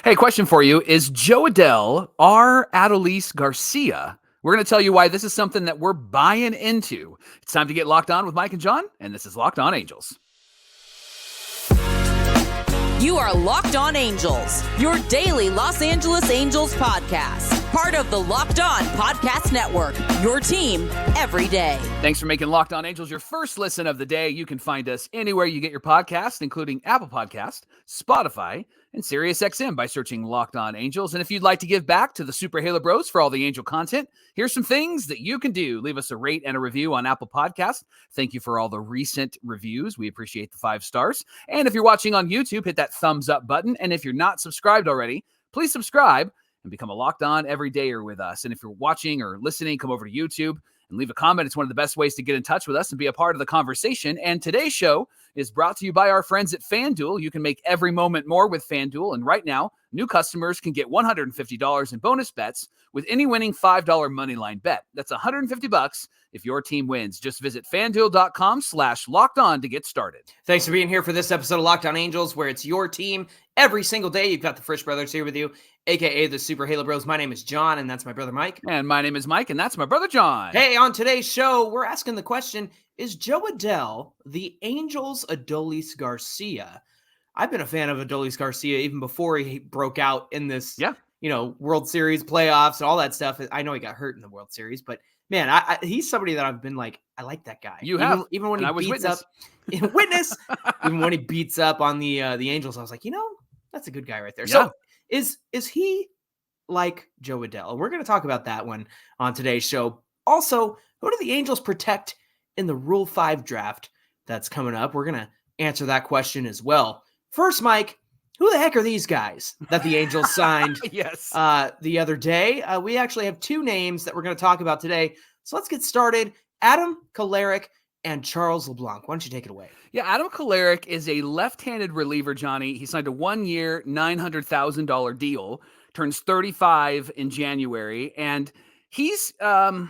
Hey, question for you. Is Jo Adell our Adolis Garcia? We're going to tell you why this is something that we're buying into. It's time to get locked on with Mike and John, and this is Locked On Angels. You are Locked On Angels, your daily Los Angeles Angels podcast. Part of the Locked On Podcast Network, your team every day. Thanks for making Locked On Angels your first listen of the day. You can find us anywhere you get your podcast, including Apple Podcast, Spotify, and SiriusXM by searching Locked On Angels. And if you'd like to give back to the Super Halo Bros for all the Angel content, here's some things that you can do. Leave us a rate and a review on Apple Podcast. Thank you for all the recent reviews. We appreciate the 5 stars. And if you're watching on YouTube, hit that thumbs up button. And if you're not subscribed already, please subscribe and become a Locked On everydayer with us. And if you're watching or listening, come over to YouTube and leave a comment. It's one of the best ways to get in touch with us and be a part of the conversation. And today's show is brought to you by our friends at FanDuel. You can make every moment more with FanDuel. And right now, new customers can get $150 in bonus bets with any winning $5 moneyline bet. That's $150 if your team wins. Just visit FanDuel.com/lockedon to get started. Thanks for being here for this episode of Locked On Angels, where it's your team every single day. You've got the Frisch Brothers here with you, a.k.a. the Super Halo Bros. My name is John, and that's my brother Mike. And my name is Mike, and that's my brother John. Hey, on today's show, we're asking the question, is Jo Adell the Angels' Adolis Garcia? I've been a fan of Adolis Garcia even before he broke out in this, World Series playoffs and all that stuff. I know he got hurt in the World Series, but man, he's somebody that I've been like, I like that guy. Even when he beats up, even when he beats up on the Angels, I was like, that's a good guy right there. Yeah. So is he like Jo Adell? We're going to talk about that one on today's show. Also, who do the Angels protect in the Rule 5 draft that's coming up? We're going to answer that question as well. First, Mike, who the heck are these guys that the Angels signed Yes. the other day? We actually have 2 names that we're going to talk about today. So let's get started. Adam Kolarek and Charles Leblanc. Why don't you take it away? Yeah, Adam Kolarek is a left-handed reliever, Johnny. He signed a 1-year, $900,000 deal, turns 35 in January, and he's a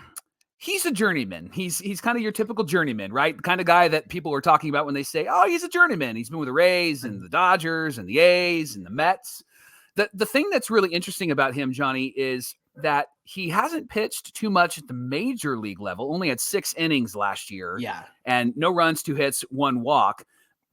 journeyman. He's kind of your typical journeyman, right? The kind of guy that people are talking about when they say, oh, he's a journeyman. He's been with the Rays and the Dodgers and the A's and the Mets. The thing that's really interesting about him, Johnny, is that he hasn't pitched too much at the major league level, only had 6 innings last year. Yeah. And no runs, 2 hits, 1 walk.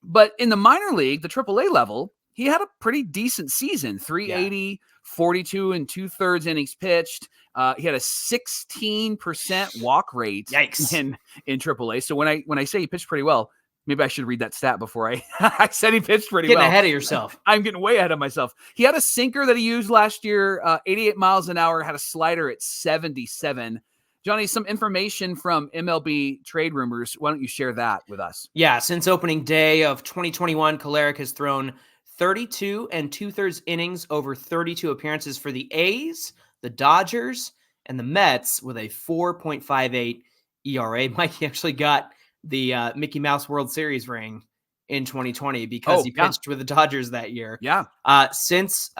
But in the minor league, the AAA level, he had a pretty decent season, 380, 42 and 2/3 innings pitched. He had a 16% walk rate. Yikes. in AAA. So when I say he pitched pretty well, maybe I should read that stat before I said he pitched pretty well. Getting ahead of yourself. I'm getting way ahead of myself. He had a sinker that he used last year, 88 miles an hour, had a slider at 77. Johnny, some information from MLB Trade Rumors. Why don't you share that with us? Yeah, since opening day of 2021, Kolarek has thrown 32 and 2/3 innings over 32 appearances for the A's, the Dodgers, and the Mets with a 4.58 ERA. Mike actually got the Mickey Mouse World Series ring in 2020 because he pitched with the Dodgers that year. Yeah. Since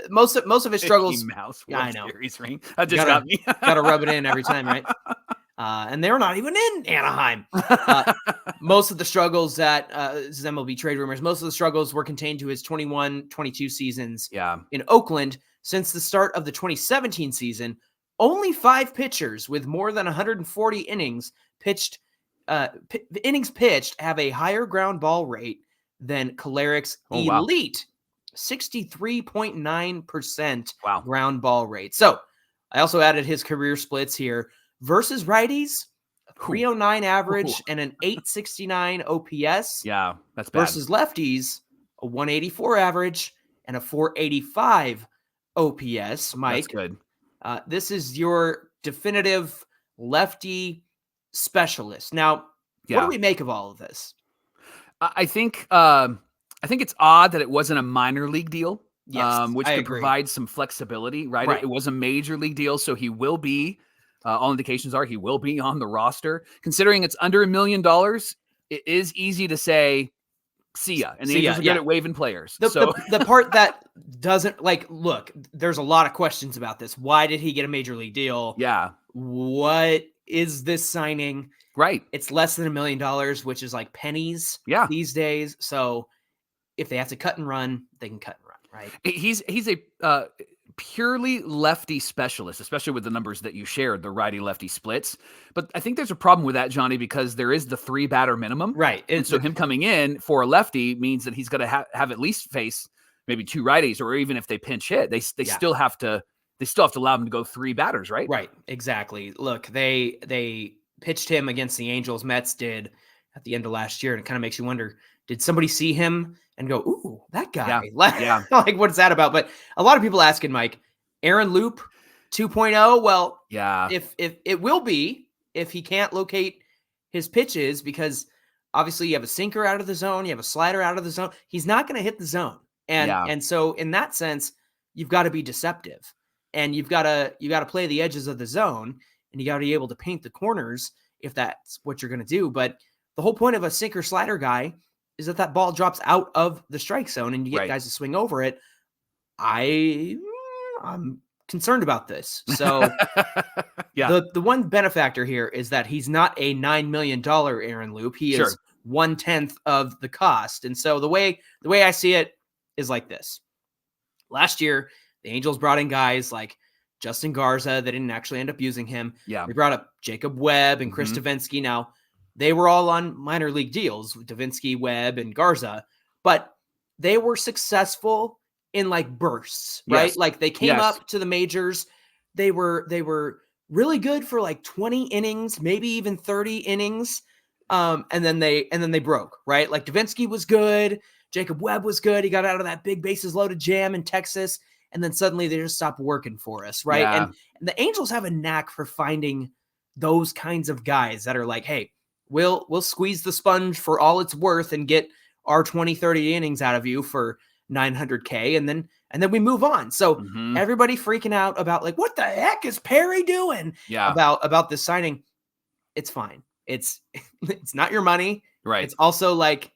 most of his struggles, Mickey Mouse World I know. Series ring. That just got me. Gotta rub it in every time, right? And they're not even in Anaheim. Most of the struggles that this is MLB Trade Rumors, most of the struggles were contained to his 21-22 seasons in Oakland. Since the start of the 2017 season, only 5 pitchers with more than 140 innings pitched have a higher ground ball rate than Kolarek's elite 63.9% ground ball rate. So I also added his career splits here. Versus righties, a 309 average and an 869 OPS. Yeah, that's bad. Versus lefties, a 184 average and a 485 OPS. Mike, that's good. This is your definitive lefty specialist. Now, what do we make of all of this? I think it's odd that it wasn't a minor league deal. Yes, which could provide some flexibility, right? It was a major league deal, so he will be. All indications are he will be on the roster. Considering it's under $1 million, it is easy to say, see ya. And the Angels are good at waiving players. The part that doesn't, look, there's a lot of questions about this. Why did he get a major league deal? Yeah. What is this signing? Right. It's less than $1 million, which is like pennies these days. So if they have to cut and run, they can cut and run. Right. He's a purely lefty specialist, especially with the numbers that you shared, the righty-lefty splits. But I think there's a problem with that, Johnny, because there is the 3-batter minimum. Right. And so him coming in for a lefty means that he's going to have at least face maybe 2 righties, or even if they pinch hit, they still have to allow him to go 3 batters, right? Right. Exactly. Look, they pitched him against the Angels. Mets did at the end of last year, and it kind of makes you wonder, did somebody see him and go, ooh, that guy? Yeah. Like, what's that about? But a lot of people asking, Mike, Aaron Loop 2.0. Well, yeah. If it will be, if he can't locate his pitches, because obviously you have a sinker out of the zone, you have a slider out of the zone, he's not going to hit the zone. And so in that sense, you've got to be deceptive, and you've got to play the edges of the zone, and you got to be able to paint the corners if that's what you're going to do. But the whole point of a sinker slider guy is that ball drops out of the strike zone and you get guys to swing over it. I'm concerned about this. So the one benefactor here is that he's not a $9 million Aaron Loop. He is 1/10 of the cost. And so the way I see it is like this. Last year, the Angels brought in guys like Justin Garza. They didn't actually end up using him. Yeah. They brought up Jacob Webb and Chris Davinsky. Now, they were all on minor league deals with Davinsky, Webb, and Garza, but they were successful in like bursts, right? Yes. Like they came up to the majors. They were really good for like 20 innings, maybe even 30 innings. And then they broke, right? Like Davinsky was good. Jacob Webb was good. He got out of that big bases loaded jam in Texas. And then suddenly they just stopped working for us, right? Yeah. And the Angels have a knack for finding those kinds of guys that are like, hey, we'll squeeze the sponge for all it's worth and get our 20, 30 innings out of you for $900K. And then we move on. So everybody freaking out about like, what the heck is Perry doing about this signing? It's fine. It's not your money. Right. It's also like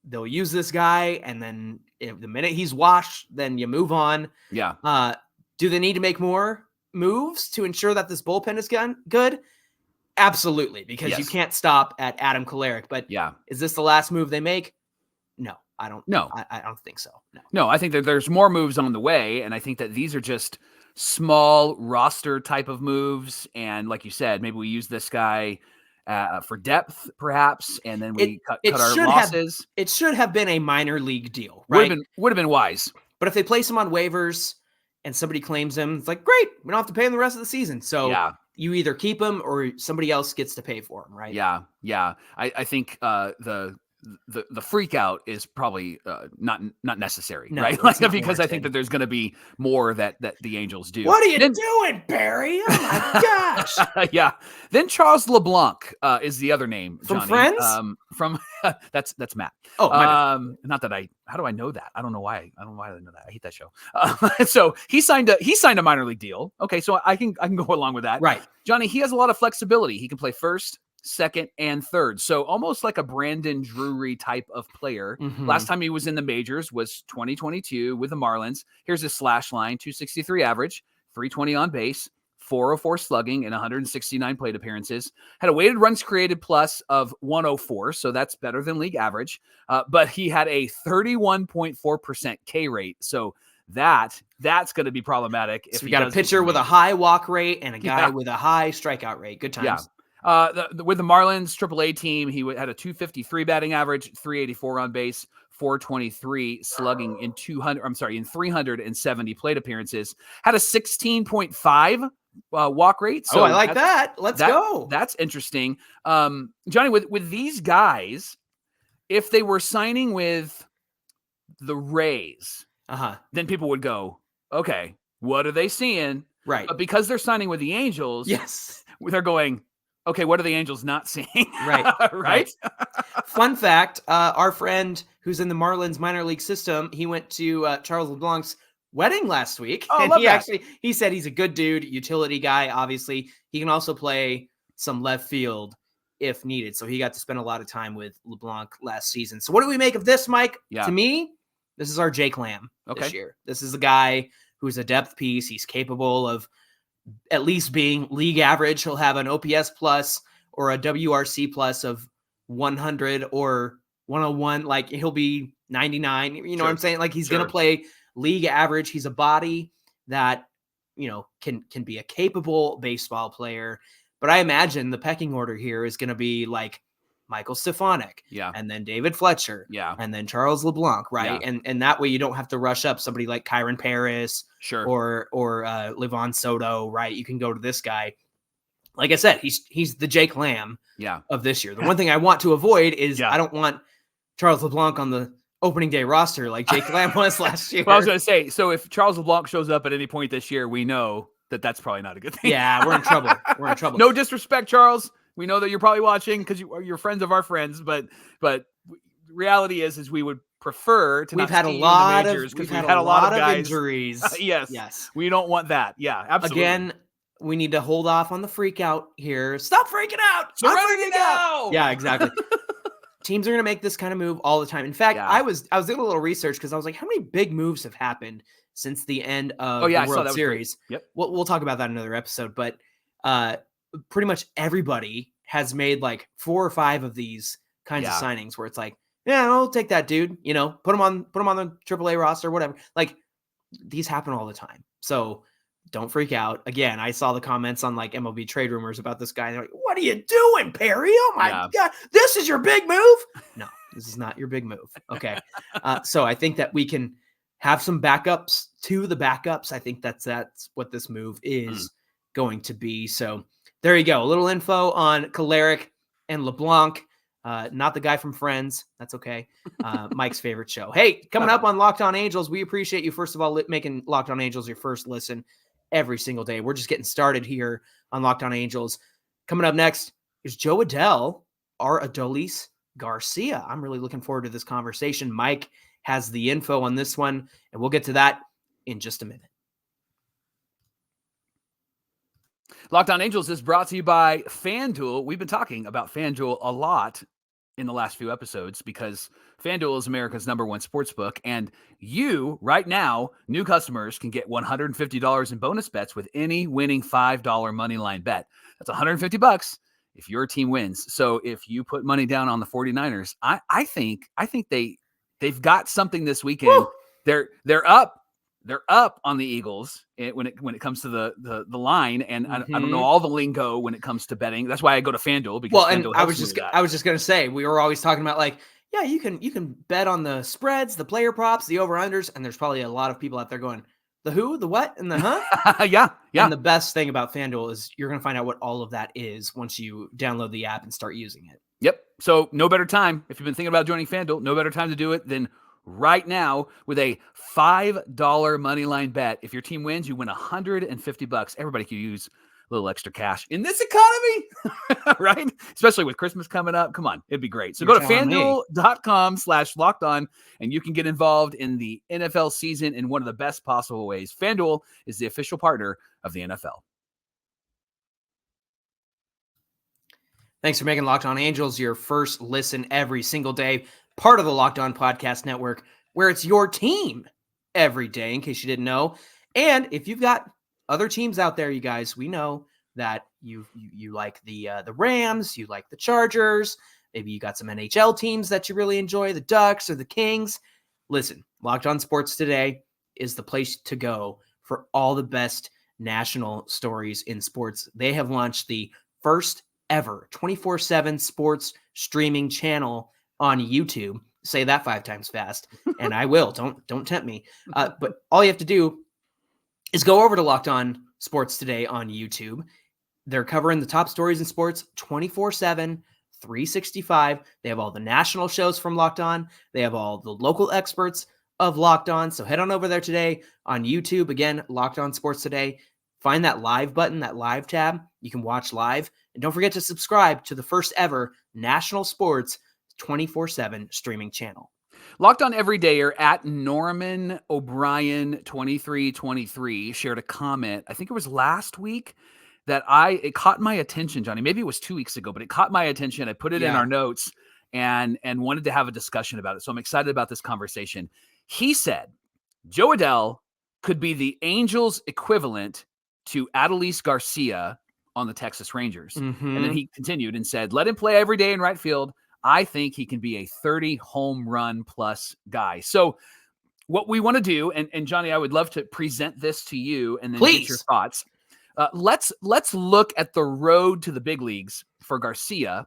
they'll use this guy, and then if the minute he's washed, then you move on. Yeah. Do they need to make more moves to ensure that this bullpen is good? Absolutely, because you can't stop at Adam Kolarek. But is this the last move they make? No, I don't. No, I don't think so. No, I think that there's more moves on the way, and I think that these are just small roster type of moves. And like you said, maybe we use this guy for depth, perhaps, and then we cut our losses. It should have been a minor league deal, right? Would have been wise. But if they place him on waivers and somebody claims him, it's like, great, we don't have to pay him the rest of the season. So you either keep him or somebody else gets to pay for him, right? Yeah. I think the freak out is probably not necessary, right? Like, because I think that there's going to be more that the Angels do. What are you doing, Barry? Oh my gosh! Yeah. Then Charles Leblanc is the other name, from Johnny. Friends. From that's Matt. Oh, not that how do I know that? I don't know why. I don't know why I know that. I hate that show. So he signed a minor league deal. Okay, so I can go along with that. Right, Johnny. He has a lot of flexibility. He can play first, second, and third. So almost like a Brandon Drury type of player. Last time he was in the majors was 2022 with the Marlins. Here's his slash line: 263 average, 320 on base, 404 slugging, and 169 plate appearances. Had a weighted runs created plus of 104, so that's better than league average. But he had a 31.4% K rate. So that's going to be problematic. So we got a pitcher with a high walk rate and a guy with a high strikeout rate. Good times. Yeah. With the Marlins AAA team, he had a 253 batting average, 384 on base, 423 slugging in 370 plate appearances. Had a 16.5 walk rate. So I like that. Let's go. That's interesting. Johnny, with these guys, if they were signing with the Rays, then people would go, okay, what are they seeing? Right. But because they're signing with the Angels, they're going, okay, what are the Angels not seeing? Right. Right. Fun fact, our friend who's in the Marlins minor league system, he went to Charles LeBlanc's wedding last week. Oh, and he said he's a good dude, utility guy, obviously. He can also play some left field if needed. So he got to spend a lot of time with LeBlanc last season. So what do we make of this, Mike? Yeah. To me, this is our Jake Lamb this year. This is a guy who's a depth piece. He's capable of at least being league average. He'll have an OPS plus or a WRC plus of 100 or 101. Like he'll be 99. You know what I'm saying? Like he's going to play league average. He's a body that, can be a capable baseball player. But I imagine the pecking order here is going to be like Michael Stefanik, and then David Fletcher, and then Charles LeBlanc, right? And that way you don't have to rush up somebody like Kyron Paris, or Livon Soto, right? You can go to this guy. Like I said, he's the Jake Lamb of this year. The one thing I want to avoid is I don't want Charles LeBlanc on the opening day roster like Jake Lamb was last year. Well, I was going to say, so if Charles LeBlanc shows up at any point this year, we know that's probably not a good thing. Yeah, we're in trouble. We're in trouble. No disrespect, Charles. We know that you're probably watching because you're friends of our friends, but reality is we would prefer to. We've had a lot of majors because we've had a lot of guys. Injuries. Yes. We don't want that. Yeah, absolutely. Again, we need to hold off on the freak out here. Stop freaking out. I'm freaking out. Yeah, exactly. Teams are going to make this kind of move all the time. In fact, I was doing a little research because I was like, how many big moves have happened since the end of the World Series? Yep. We'll talk about that in another episode, but pretty much everybody has made like 4 or 5 of these kinds of signings where it's like, yeah, I'll take that dude, put him on the AAA roster, whatever. Like these happen all the time. So don't freak out. Again, I saw the comments on like MLB trade rumors about this guy. And they're like, what are you doing, Perry? Oh my God, this is your big move? No, this is not your big move. Okay. So I think that we can have some backups to the backups. I think that's what this move is going to be. So there you go. A little info on Kolarek and LeBlanc. Not the guy from Friends. That's okay. Mike's favorite show. Hey, coming up on Locked On Angels, we appreciate you, first of all, making Locked On Angels your first listen every single day. We're just getting started here on Locked On Angels. Coming up next is Jo Adell, our Adolis Garcia. I'm really looking forward to this conversation. Mike has the info on this one, and we'll get to that in just a minute. Locked On Angels is brought to you by FanDuel. We've been talking about FanDuel a lot in the last few episodes because FanDuel is America's #1 sportsbook. And you, right now, new customers can get $150 in bonus bets with any winning $5 moneyline bet. That's $150 if your team wins. So if you put money down on the 49ers, I think they've got something this weekend. Woo! They're up. They're up on the Eagles when it comes to the line, and I don't know all the lingo when it comes to betting. That's why I go to FanDuel because FanDuel I was just going to say, we were always talking about like, yeah, you can bet on the spreads, the player props, the over unders, and there's probably a lot of people out there going, the who, the what, and the huh. yeah. And the best thing about FanDuel is you're going to find out what all of that is once you download the app and start using it. Yep. So no better time if you've been thinking about joining FanDuel. No better time to do it than right now with a $5 money line bet. If your team wins, you win $150. Everybody can use a little extra cash in this economy, right? Especially with Christmas coming up. Come on, it'd be great. So go to FanDuel.com/lockedon and you can get involved in the NFL season in one of the best possible ways. FanDuel is the official partner of the NFL. Thanks for making Locked On Angels your first listen every single day. Part of the Locked On Podcast Network, where it's your team every day, in case you didn't know. And if you've got other teams out there, you guys, we know that you like the Rams, you like the Chargers, maybe you got some NHL teams that you really enjoy, the Ducks or the Kings. Listen, Locked On Sports Today is the place to go for all the best national stories in sports. They have launched the first ever 24/7 sports streaming channel on YouTube. Say that 5 times fast, and I will. Don't tempt me. But all you have to do is go over to Locked On Sports Today on YouTube. They're covering the top stories in sports 24/7, 365. They have all the national shows from Locked On. They have all the local experts of Locked On. So head on over there today on YouTube. Again, Locked On Sports Today. Find that live button, that live tab. You can watch live. And don't forget to subscribe to the first ever national sports 24/7 streaming channel. Locked On Everydayer at Norman O'Brien 2323 shared a comment. I think it was last week that it caught my attention, Johnny. Maybe it was 2 weeks ago, but it caught my attention. I put it in our notes and wanted to have a discussion about it. So I'm excited about this conversation. He said, Jo Adell could be the Angels equivalent to Adolis Garcia on the Texas Rangers. Mm-hmm. And then he continued and said, let him play every day in right field. I think he can be a 30 home run plus guy. So what we want to do, and Johnny, I would love to present this to you and then Please. get your thoughts. Let's look at the road to the big leagues for Garcia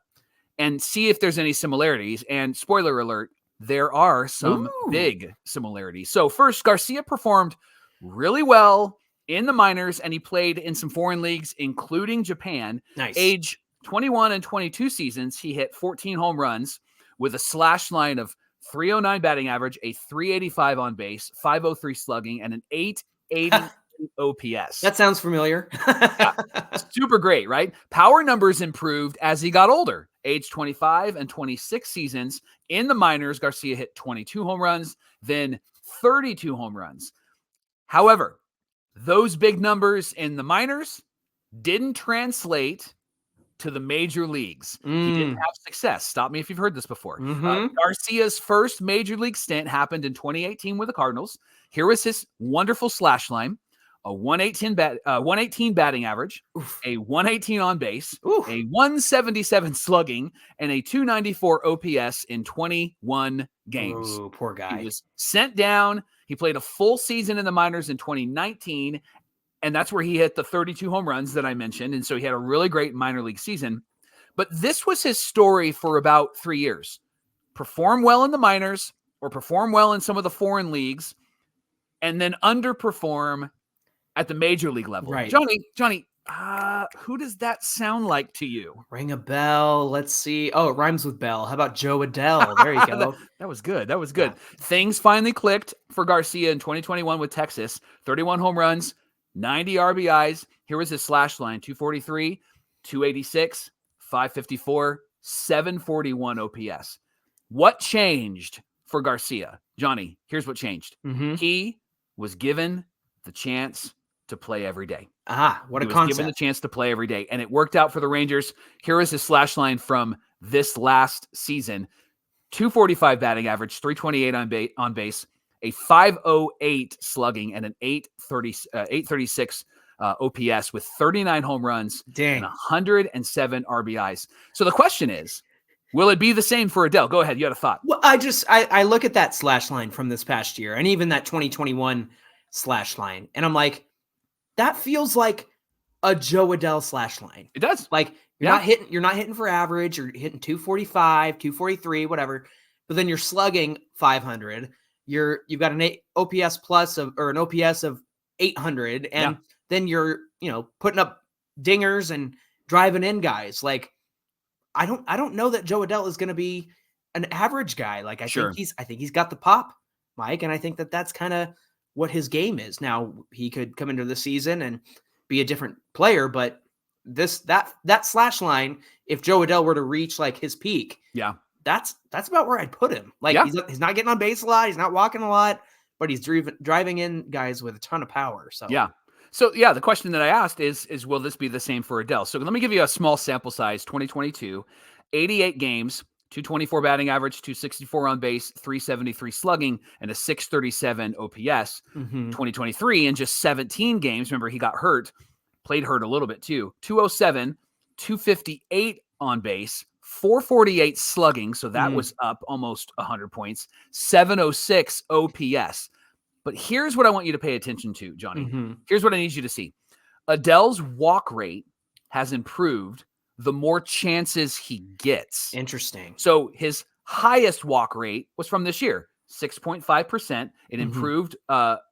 and see if there's any similarities. And spoiler alert, there are some big similarities. So first, Garcia performed really well in the minors, and he played in some foreign leagues, including Japan. Nice. Age 21 and 22 seasons, he hit 14 home runs with a slash line of 309 batting average, a 385 on base, 503 slugging, and an 880 OPS. That sounds familiar. Super great, right? Power numbers improved as he got older. Age 25 and 26 seasons in the minors, Garcia hit 22 home runs, then 32 home runs. However, those big numbers in the minors didn't translate to the major leagues. He didn't have success. Stop me if you've heard this before. Garcia's first major league stint happened in 2018 with the Cardinals. Here was his wonderful slash line: a 118 batting average, a 118 on base, a 177 slugging, and a 294 OPS in 21 games. Ooh, poor guy. He was sent down. He played a full season in the minors in 2019, and that's where he hit the 32 home runs that I mentioned. And so he had a really great minor league season. But this was his story for about 3 years. Perform well in the minors or perform well in some of the foreign leagues, and then underperform at the major league level. Right. Johnny, who does that sound like to you? Ring a bell. Let's see. Oh, it rhymes with Bell. How about Jo Adell? There you go. That was good. Yeah. Things finally clicked for Garcia in 2021 with Texas. 31 home runs, 90 RBIs. Here was his slash line: 243, 286, 554, 741 OPS. What changed for Garcia? Johnny, here's what changed. He was given the chance to play every day. What a he was concept. given the chance to play every day, and it worked out for the Rangers. Here is his slash line from this last season: 245 batting average, 328 on base, a 508 slugging, and an 836 OPS with 39 home runs and 107 RBIs. So the question is, will it be the same for Adell? Go ahead. You had a thought. Well, I look at that slash line from this past year and even that 2021 slash line, and I'm like, that feels like a Jo Adell slash line. It does. Like you're not hitting for average. You're hitting 245, 243, whatever. But then you're slugging 500. You've got an OPS plus or an OPS of 800, and then you're putting up dingers and driving in guys. Like I don't know that Jo Adell is going to be an average guy. Like I think he's got the pop, Mike, and I think that's kind of what his game is. Now he could come into the season and be a different player, but that slash line, if Jo Adell were to reach like his peak, that's about where I'd put him. Like he's not getting on base a lot, he's not walking a lot, but he's driving in guys with a ton of power. So the question that I asked is will this be the same for Adell? So let me give you a small sample size. 2022, 88 games, 224 batting average, 264 on base, 373 slugging, and a 637 OPS. 2023, in just 17 games, remember he got hurt, played hurt a little bit too. 207, 258 on base, 448 slugging, so that was up almost 100 points, 706 OPS. But here's what I want you to pay attention to, Johnny. Here's what I need you to see. Adell's walk rate has improved the more chances he gets. Interesting. So his highest walk rate was from this year, 6.5%. It improved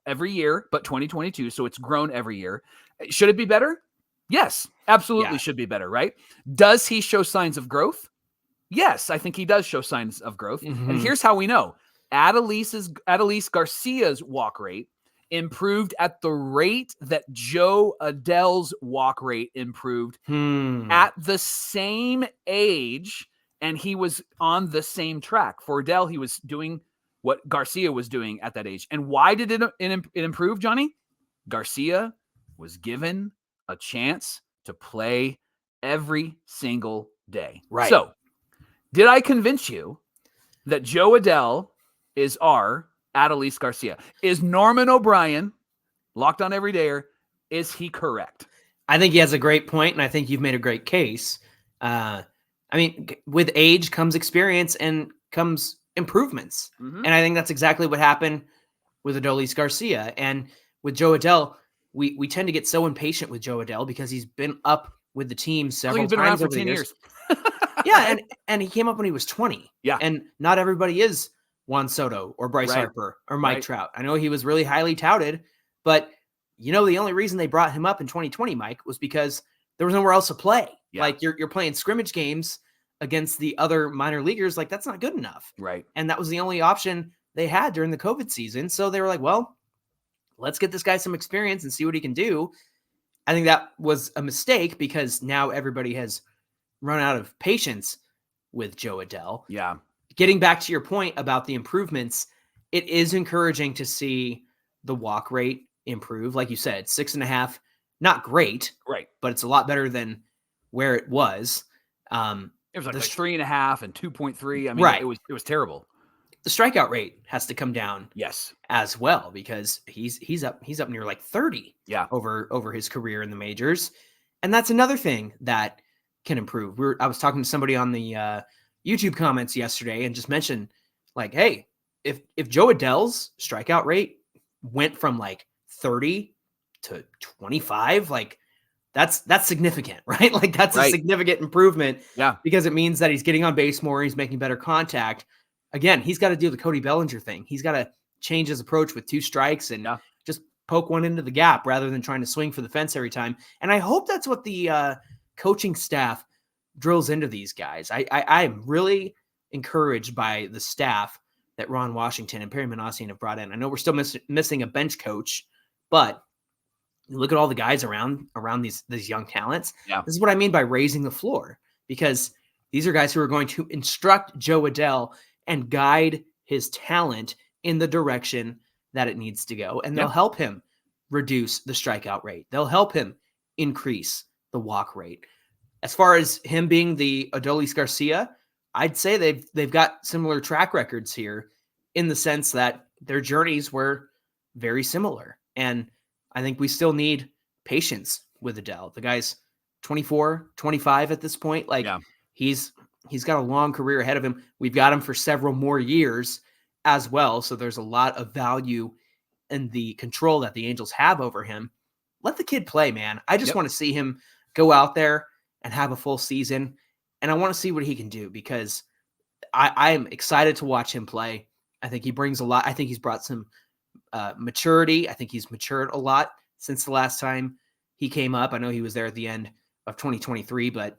every year, but 2022, so it's grown every year. Should it be better? Yes, absolutely should be better, right? Does he show signs of growth? Yes, I think he does show signs of growth. And here's how we know. Adolis Garcia's walk rate improved at the rate that Jo Adell's walk rate improved at the same age, and he was on the same track. For Adell, he was doing what Garcia was doing at that age. And why did it improve, Johnny? Garcia was given a chance to play every single day. Right. So, did I convince you that Jo Adell is our Adolis Garcia? Is Norman O'Brien, Locked On Everydayer, is he correct? I think he has a great point, and I think you've made a great case. I mean, with age comes experience and comes improvements. And I think that's exactly what happened with Adolis Garcia. And with Jo Adell, we tend to get so impatient with Jo Adell because he's been up with the team several times over the years. Yeah, and he came up when he was 20. Yeah. And not everybody is Juan Soto or Bryce Harper or Mike Trout. I know he was really highly touted, but the only reason they brought him up in 2020, Mike, was because there was nowhere else to play. Yeah. Like you're playing scrimmage games against the other minor leaguers. Like that's not good enough. Right. And that was the only option they had during the COVID season. So they were like, well, let's get this guy some experience and see what he can do. I think that was a mistake because now everybody has run out of patience with Jo Adell. Yeah. Getting back to your point about the improvements, it is encouraging to see the walk rate improve. Like you said, 6.5, not great, right? But it's a lot better than where it was. It was like 3.5 and 2.3. I mean, right. It was terrible. The strikeout rate has to come down, yes, as well, because he's up near like 30, over his career in the majors, and that's another thing that can improve. I was talking to somebody on the YouTube comments yesterday and just mentioned like, hey, if Jo Adell's strikeout rate went from like 30 to 25, like that's significant, right? Like that's a significant improvement. Yeah. Because it means that he's getting on base more, he's making better contact. Again, he's got to do the Cody Bellinger thing. He's got to change his approach with 2 strikes and just poke one into the gap rather than trying to swing for the fence every time. And I hope that's what the coaching staff drills into these guys. I am really encouraged by the staff that Ron Washington and Perry Minasian have brought in. I know we're still missing a bench coach, but look at all the guys around these young talents. Yeah. This is what I mean by raising the floor, because these are guys who are going to instruct Jo Adell and guide his talent in the direction that it needs to go. And they'll help him reduce the strikeout rate. They'll help him increase the walk rate. As far as him being the Adolis Garcia, I'd say they've got similar track records here in the sense that their journeys were very similar. And I think we still need patience with Adell. The guy's 24, 25 at this point. Like he's got a long career ahead of him. We've got him for several more years as well. So there's a lot of value in the control that the Angels have over him. Let the kid play, man. I just want to see him go out there and have a full season. And I want to see what he can do because I am excited to watch him play. I think he brings a lot. I think he's brought some maturity. I think he's matured a lot since the last time he came up. I know he was there at the end of 2023, but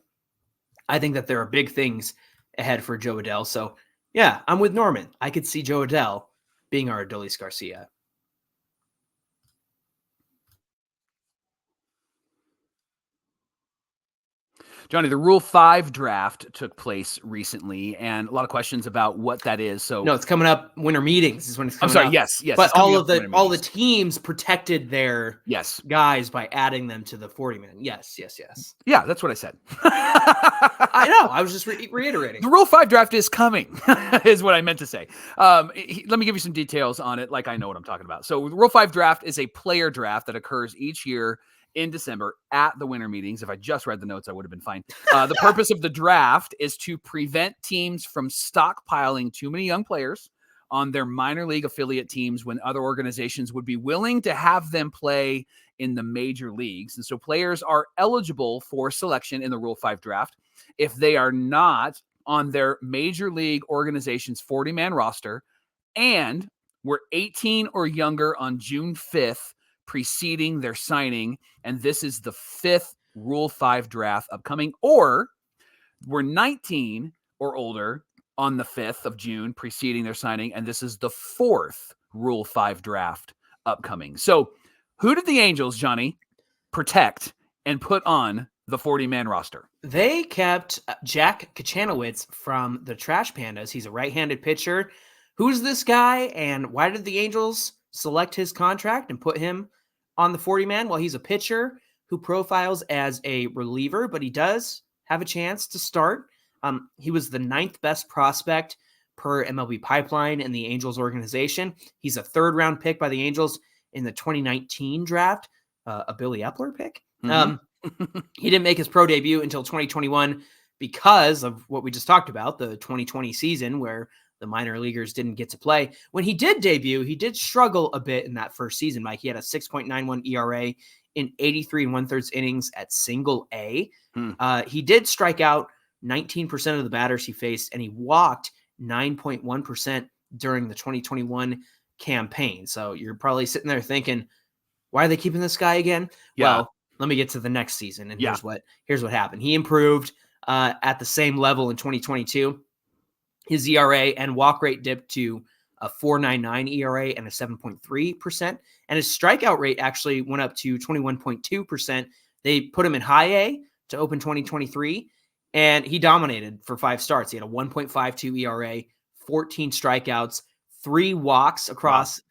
I think that there are big things ahead for Jo Adell. So yeah, I'm with Norman. I could see Jo Adell being our Adolis Garcia. Johnny, the Rule 5 draft took place recently, and a lot of questions about what that is. So no, it's coming up. Winter meetings is when it's coming up. I'm sorry. Up. Yes. But all the teams protected their guys by adding them to the 40-man. Yes. Yeah, that's what I said. I know. I was just reiterating. The Rule 5 draft is coming, is what I meant to say. Let me give you some details on it, like I know what I'm talking about. So the Rule 5 draft is a player draft that occurs each year in December at the winter meetings. If I just read the notes, I would have been fine. The purpose of the draft is to prevent teams from stockpiling too many young players on their minor league affiliate teams when other organizations would be willing to have them play in the major leagues. And so players are eligible for selection in the Rule 5 draft if they are not on their major league organization's 40-man roster and were 18 or younger on June 5th preceding their signing, and this is the 5th Rule 5 draft upcoming, or were 19 or older on the 5th of June preceding their signing, and this is the 4th Rule 5 draft upcoming. So who did the Angels, Johnny, protect and put on the 40-man roster? They kept Jack Kochanowicz from the Trash Pandas. He's a right-handed pitcher. Who's this guy, and why did the Angels select his contract and put him on the 40-man? Well, he's a pitcher who profiles as a reliever, but he does have a chance to start. He was the 9th best prospect per MLB Pipeline in the Angels organization. He's a 3rd-round pick by the Angels in the 2019 draft, a Billy Epler pick. He didn't make his pro debut until 2021 because of what we just talked about, the 2020 season where the minor leaguers didn't get to play. When he did debut, he did struggle a bit in that first season, Mike. He had a 6.91 ERA in 83 1/3 innings at single A. He did strike out 19% of the batters he faced, and he walked 9.1% during the 2021 campaign. So you're probably sitting there thinking, why are they keeping this guy again? Yeah. Well, let me get to the next season. And here's what happened. He improved at the same level in 2022. His ERA and walk rate dipped to a 4.99 ERA and a 7.3%. And his strikeout rate actually went up to 21.2%. They put him in high A to open 2023, and he dominated for 5 starts. He had a 1.52 ERA, 14 strikeouts, 3 walks across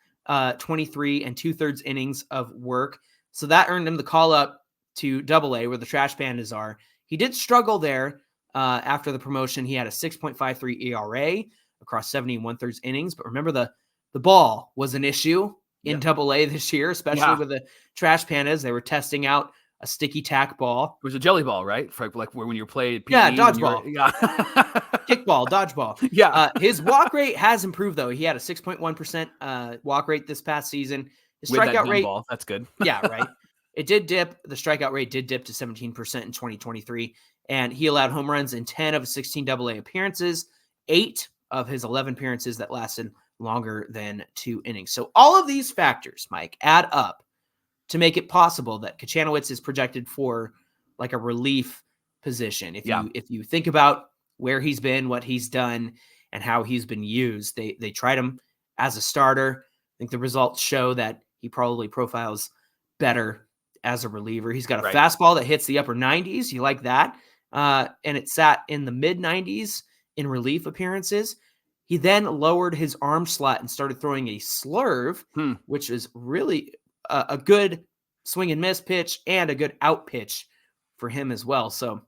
23 2/3 innings of work. So that earned him the call up to Double-A, where the Trash Pandas are. He did struggle there after the promotion. He had a 6.53 ERA across 70 1/3 innings. But remember, the ball was an issue in Double-A this year, especially with the Trash Pandas. They were testing out a sticky tack ball. It was a jelly ball, right? For like when you played PE. Yeah, dodgeball. Kickball, dodgeball. Yeah. His walk rate has improved, though. He had a 6.1% walk rate this past season. His strikeout rate. Ball. That's good. Yeah, right. It did dip. The strikeout rate did dip to 17% in 2023. And he allowed home runs in 10 of his 16 Double-A appearances, 8 of his 11 appearances that lasted longer than 2 innings. So all of these factors, Mike, add up to make it possible that Kochanowicz is projected for like a relief position. If you think about where he's been, what he's done, and how he's been used, they tried him as a starter. I think the results show that he probably profiles better as a reliever. He's got a fastball that hits the upper 90s. You like that? And it sat in the mid 90s in relief appearances. He then lowered his arm slot and started throwing a slurve, which is really a good swing and miss pitch and a good out pitch for him as well. So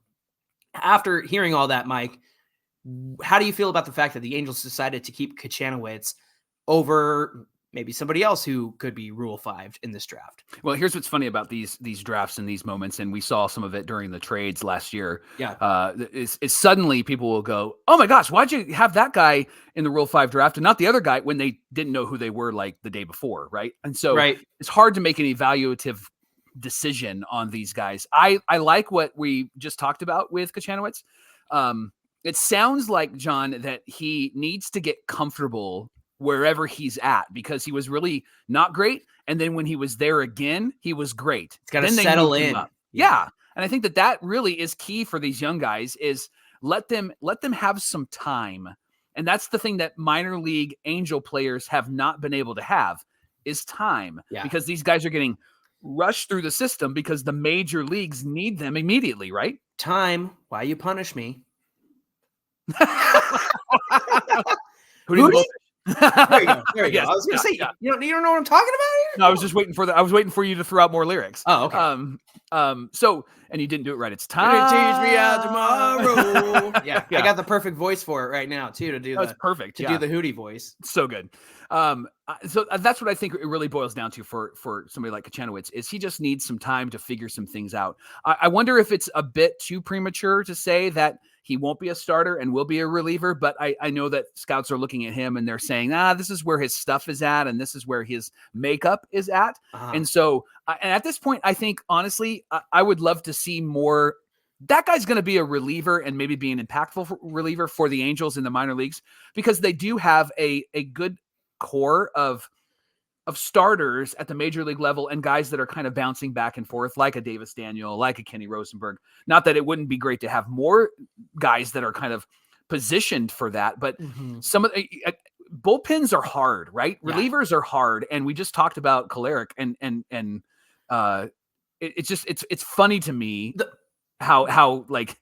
after hearing all that, Mike, how do you feel about the fact that the Angels decided to keep Kochanowicz over maybe somebody else who could be Rule 5 in this draft? Well, here's what's funny about these drafts and these moments, and we saw some of it during the trades last year. Is suddenly people will go, oh my gosh, why'd you have that guy in the Rule 5 draft and not the other guy, when they didn't know who they were like the day before, right? And so it's hard to make an evaluative decision on these guys. I like what we just talked about with Kochanowicz. It sounds like, John, that he needs to get comfortable wherever he's at, because he was really not great. And then when he was there again, he was great. It's got to settle in. Yeah. And I think that really is key for these young guys, is let them have some time. And that's the thing that minor league Angel players have not been able to have, is time, because these guys are getting rushed through the system because the major leagues need them immediately, right? Time. Why you punish me? Who do you There you go. There you go. I was going to say, you don't know what I'm talking about here? No, I was just waiting for you to throw out more lyrics. Oh, okay. So, and you didn't do it right. It's time. Teach me out tomorrow. I got the perfect voice for it right now too, to do that's perfect. Do the Hootie voice. So good. So that's what I think it really boils down to for somebody like Kochanowicz, is he just needs some time to figure some things out. I wonder if it's a bit too premature to say that he won't be a starter and will be a reliever, but I know that scouts are looking at him and they're saying, this is where his stuff is at, and this is where his makeup is at. And so, and at this point, I think, honestly, I would love to see more. That guy's going to be a reliever and maybe be an impactful reliever for the Angels in the minor leagues, because they do have a good core of starters at the major league level and guys that are kind of bouncing back and forth, like a Davis Daniel, like a Kenny Rosenberg. Not that it wouldn't be great to have more guys that are kind of positioned for that, but some of the bullpens are hard, right? Relievers are hard. And we just talked about Kolarek, and it's funny to me how like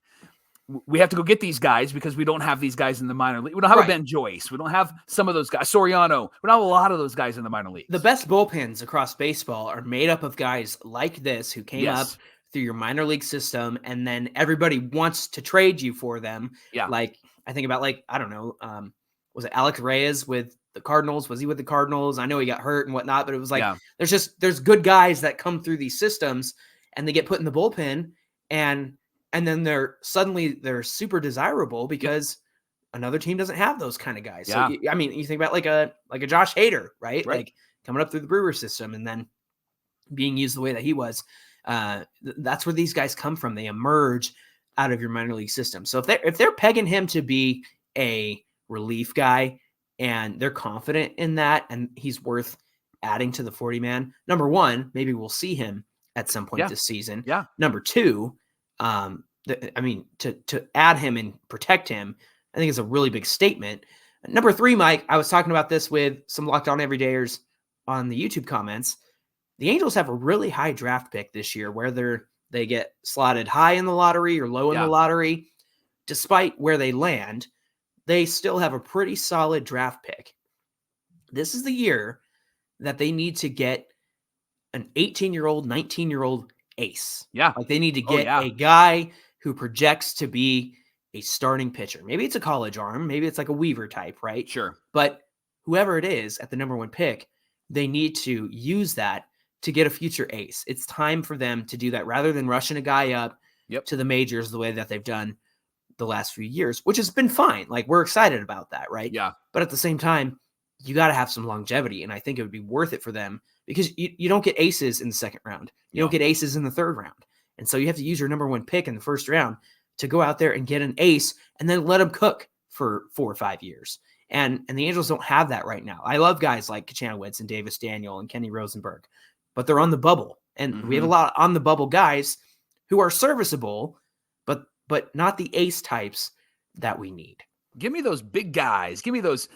we have to go get these guys because we don't have these guys in the minor league. We don't have a Ben Joyce. We don't have some of those guys. Soriano. We don't have a lot of those guys in the minor leagues. The best bullpens across baseball are made up of guys like this who came up through your minor league system, and then everybody wants to trade you for them. Yeah. Like, I think about, like, I don't know, was it Alex Reyes with the Cardinals? Was he with the Cardinals? I know he got hurt and whatnot, but it was like, there's good guys that come through these systems and they get put in the bullpen, and then they're super desirable because another team doesn't have those kind of guys. Yeah. So, I mean, you think about like a Josh Hader, right? Like coming up through the Brewer system and then being used the way that he was. That's where these guys come from. They emerge out of your minor league system. So if they're pegging him to be a relief guy and they're confident in that and he's worth adding to the 40-man, number one, maybe we'll see him at some point this season. Yeah. Number two, to add him and protect him, I think is a really big statement. Number three, Mike, I was talking about this with some Locked On Everydayers on the YouTube comments. The Angels have a really high draft pick this year, whether they get slotted high in the lottery or low in the lottery. Despite where they land, they still have a pretty solid draft pick. This is the year that they need to get an 18-year-old, 19-year-old ace. Yeah. Like they need to get a guy who projects to be a starting pitcher. Maybe it's a college arm. Maybe it's like a Weaver type, right? Sure. But whoever it is at the number one pick, they need to use that to get a future ace. It's time for them to do that rather than rushing a guy up to the majors the way that they've done the last few years, which has been fine. Like we're excited about that, right? Yeah. But at the same time, you got to have some longevity. And I think it would be worth it for them because you don't get aces in the second round. You don't get aces in the third round. And so you have to use your number one pick in the first round to go out there and get an ace and then let him cook for 4 or 5 years. And the Angels don't have that right now. I love guys like Kochanowicz and Davis Daniel and Kenny Rosenberg, but they're on the bubble. And we have a lot of on the bubble guys who are serviceable, but not the ace types that we need. Give me those big guys. Give me those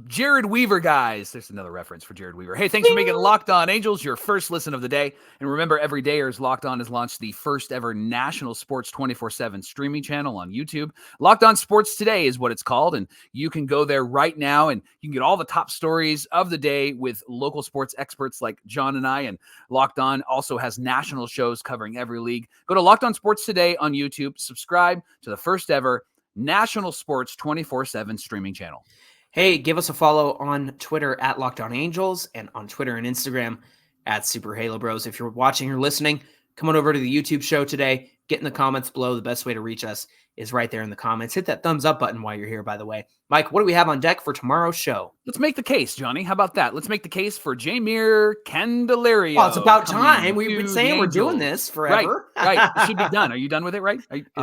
Jared Weaver guys. There's another reference for Jared Weaver. Hey, thanks for making Locked On Angels your first listen of the day. And remember, Everydayers Locked On has launched the first ever national sports 24/7 streaming channel on YouTube. Locked On Sports Today is what it's called. And you can go there right now and you can get all the top stories of the day with local sports experts like John and I. And Locked On also has national shows covering every league. Go to Locked On Sports Today on YouTube. Subscribe to the first ever national sports 24/7 streaming channel. Hey, give us a follow on Twitter at Locked On Angels and on Twitter and Instagram at Super Halo Bros. If you're watching or listening, come on over to the YouTube show today. Get in the comments below. The best way to reach us is right there in the comments. Hit that thumbs up button while you're here, by the way. Mike, what do we have on deck for tomorrow's show? Let's make the case, Johnny. How about that? Let's make the case for Jeimer Candelario. Well, it's about time. We've been saying we're doing this forever. Right. It should be done. Are you done with it, right? It's finished.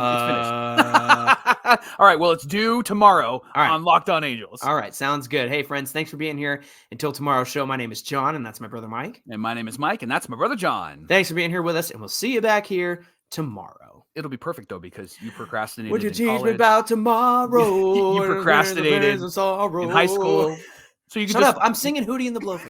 All right. Well, it's due tomorrow on Locked On Angels. All right. Sounds good. Hey, friends, thanks for being here. Until tomorrow's show, my name is John, and that's my brother Mike. And my name is Mike, and that's my brother John. Thanks for being here with us, and we'll see you back here tomorrow. It'll be perfect, though, because you procrastinated Would you in teach college. me about tomorrow? You procrastinated in high school. So you Shut up. I'm singing Hootie and the Blowfish.